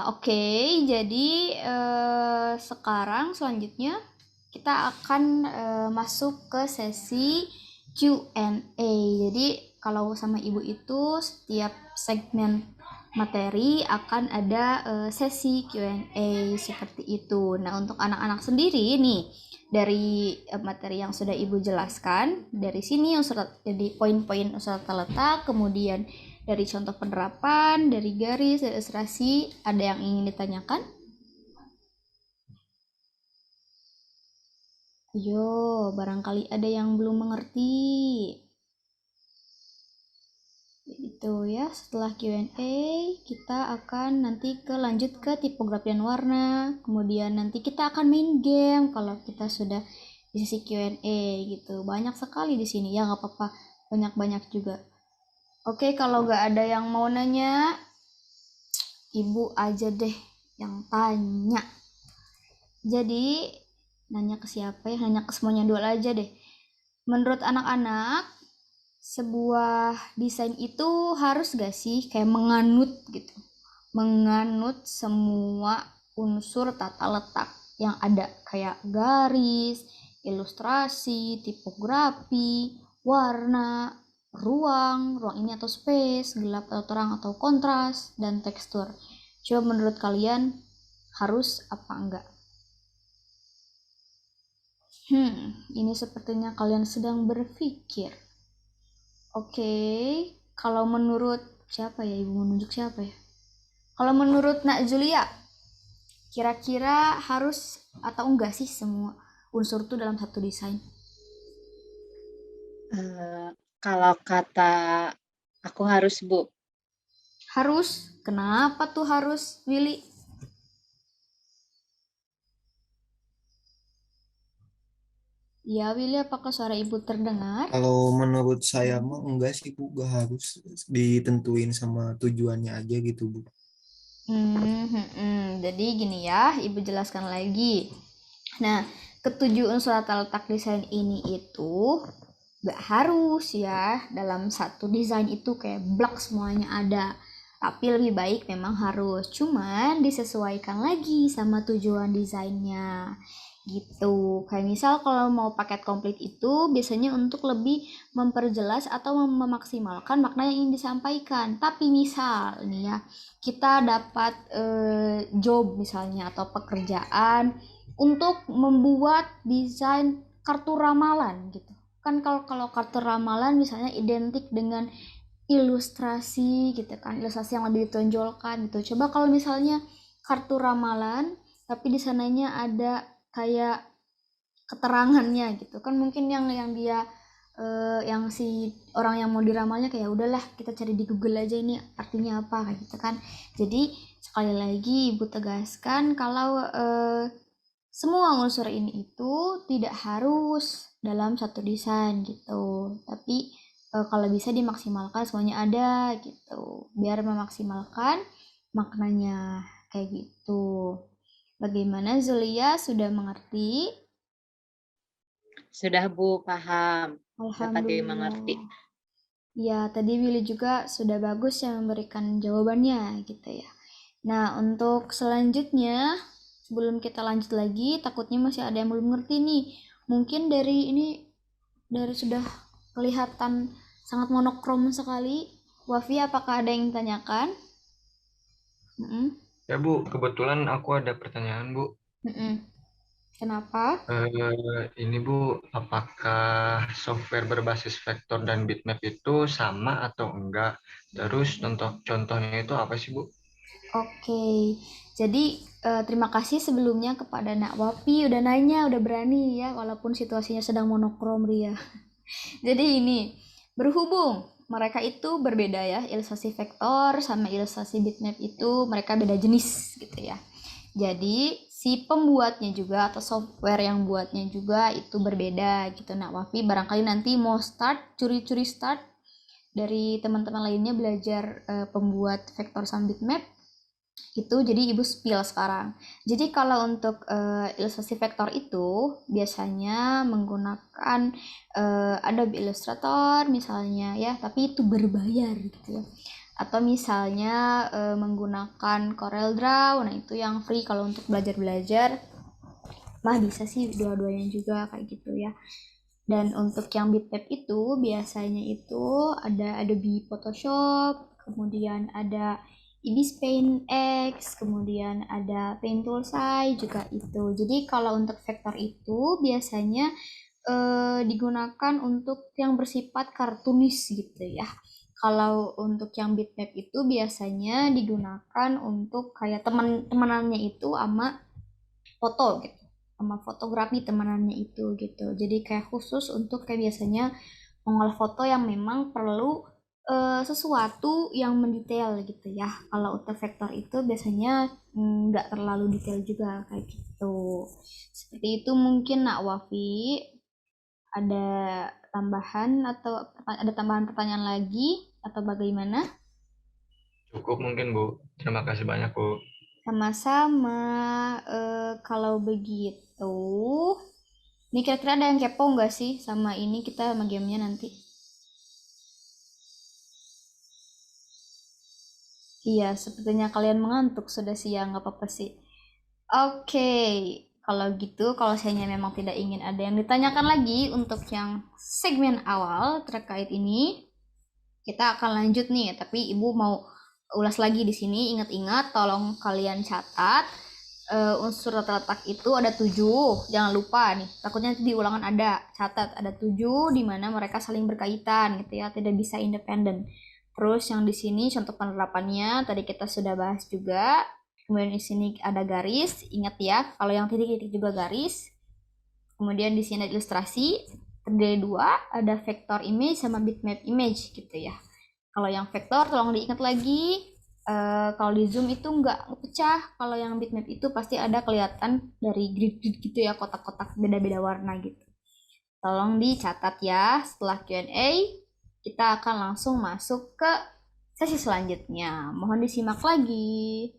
Oke, jadi sekarang selanjutnya kita akan masuk ke sesi Q&A. Jadi kalau sama ibu itu setiap segmen materi akan ada sesi Q&A seperti itu. Nah, untuk anak-anak sendiri nih dari materi yang sudah ibu jelaskan, dari sini unsur jadi poin-poin unsur tata letak, kemudian dari contoh penerapan, dari garis, dari ilustrasi, ada yang ingin ditanyakan? Ayo, barangkali ada yang belum mengerti. Itu ya, setelah Q&A, kita akan nanti lanjut ke tipografi dan warna. Kemudian nanti kita akan main game kalau kita sudah di sesi Q&A gitu. Banyak sekali di sini, ya nggak apa-apa. Banyak-banyak juga. Oke, kalau nggak ada yang mau nanya, ibu aja deh yang tanya. Jadi, nanya ke siapa ya? Nanya ke semuanya dulu aja deh. Menurut anak-anak, sebuah desain itu harus gak sih kayak menganut gitu? Menganut semua unsur tata letak yang ada. Kayak garis, ilustrasi, tipografi, warna, ruang ini atau space, gelap atau terang atau kontras, dan tekstur. Coba menurut kalian harus apa enggak? Ini sepertinya kalian sedang berpikir. Oke, kalau menurut siapa ya? Ibu menunjuk siapa ya? Kalau menurut Nak Julia, kira-kira harus atau enggak sih semua unsur itu dalam satu desain? Eh, Kalau kata aku harus, Bu. Harus. Kenapa tuh harus, Willy? Ya, Willy, apakah suara ibu terdengar? Kalau menurut saya mah enggak sih Bu, gak harus ditentuin sama tujuannya aja gitu Bu. Jadi gini ya, ibu jelaskan lagi. Nah, ketujuh unsur tata letak desain ini itu gak harus ya dalam satu desain itu kayak blok semuanya ada. Tapi lebih baik memang harus. Cuman disesuaikan lagi sama tujuan desainnya. Gitu. Kayak misal kalau mau paket komplit itu biasanya untuk lebih memperjelas atau memaksimalkan makna yang ingin disampaikan. Tapi misal nih ya, kita dapat job misalnya atau pekerjaan untuk membuat desain kartu ramalan gitu. Kan kalau kartu ramalan misalnya identik dengan ilustrasi gitu kan, ilustrasi yang lebih ditonjolkan gitu. Coba kalau misalnya kartu ramalan tapi di sananya ada kayak keterangannya gitu kan, mungkin yang dia yang si orang yang mau diramalnya kayak udahlah kita cari di Google aja ini artinya apa kayak gitu kan. Jadi sekali lagi ibu tegaskan kalau semua unsur ini itu tidak harus dalam satu desain gitu, tapi kalau bisa dimaksimalkan semuanya ada gitu biar memaksimalkan maknanya kayak gitu. Bagaimana, Zulia, sudah mengerti? Sudah, Bu, paham. Dapat dimengerti. Alhamdulillah. Ya, tadi Willy juga sudah bagus ya memberikan jawabannya gitu ya. Nah, untuk selanjutnya, sebelum kita lanjut lagi, takutnya masih ada yang belum ngerti nih. Mungkin dari sudah kelihatan sangat monokrom sekali. Wafi, apakah ada yang ditanyakan? Mm-mm. Ya Bu, kebetulan aku ada pertanyaan Bu. Mm-mm. Kenapa? Ini Bu, apakah software berbasis vektor dan bitmap itu sama atau enggak? Terus contohnya itu apa sih Bu? Oke, jadi terima kasih sebelumnya kepada Nak Wafi udah nanya, udah berani ya, walaupun situasinya sedang monokrom Ria. Jadi ini, berhubung mereka itu berbeda ya, ilustrasi vektor sama ilustrasi bitmap itu mereka beda jenis gitu ya. Jadi si pembuatnya juga atau software yang buatnya juga itu berbeda gitu. Nah, Wafi barangkali nanti mau curi-curi start dari teman-teman lainnya belajar pembuat vektor sama bitmap itu, jadi ibu spill sekarang. Jadi kalau untuk ilustrasi vektor itu biasanya menggunakan Adobe Illustrator misalnya ya, tapi itu berbayar gitu ya. Atau misalnya menggunakan CorelDRAW, nah itu yang free. Kalau untuk belajar-belajar mah bisa sih dua-duanya juga kayak gitu ya. Dan untuk yang bitmap itu biasanya itu ada Adobe Photoshop, kemudian ada Ibis Paint X, kemudian ada Paint Toolsai juga itu. Jadi kalau untuk vektor itu biasanya digunakan untuk yang bersifat kartunis gitu ya. Kalau untuk yang bitmap itu biasanya digunakan untuk kayak teman-temanannya itu sama foto gitu, sama fotografi temanannya itu gitu. Jadi kayak khusus untuk kayak biasanya mengolah foto yang memang perlu sesuatu yang mendetail gitu ya. Kalau untuk vektor itu biasanya nggak terlalu detail juga kayak gitu. Seperti itu mungkin Nak Wafi. Ada tambahan atau ada tambahan pertanyaan lagi atau bagaimana? Cukup mungkin Bu. Terima kasih banyak Bu. Sama-sama. Kalau begitu, ini kira-kira ada yang kepo nggak sih sama ini kita sama gamenya nanti? Iya, sepertinya kalian mengantuk sudah siang, nggak apa-apa sih. Oke, kalau gitu, kalau saya memang tidak ingin ada yang ditanyakan lagi untuk yang segmen awal terkait ini, kita akan lanjut nih. Tapi Ibu mau ulas lagi di sini. Ingat-ingat, tolong kalian catat unsur tata letak itu ada 7. Jangan lupa nih, takutnya nanti di ulangan ada. Catat ada 7 di mana mereka saling berkaitan gitu ya, tidak bisa independen. Terus yang di sini contoh penerapannya tadi kita sudah bahas juga. Kemudian di sini ada garis, ingat ya, kalau yang titik-titik juga garis. Kemudian di sini ada ilustrasi, terdiri 2, ada vektor image sama bitmap image gitu ya. Kalau yang vektor tolong diingat lagi, kalau di zoom itu nggak pecah. Kalau yang bitmap itu pasti ada kelihatan dari grid-grid gitu ya, kotak-kotak beda-beda warna gitu. Tolong dicatat ya. Setelah Q&A, kita akan langsung masuk ke sesi selanjutnya. Mohon disimak lagi.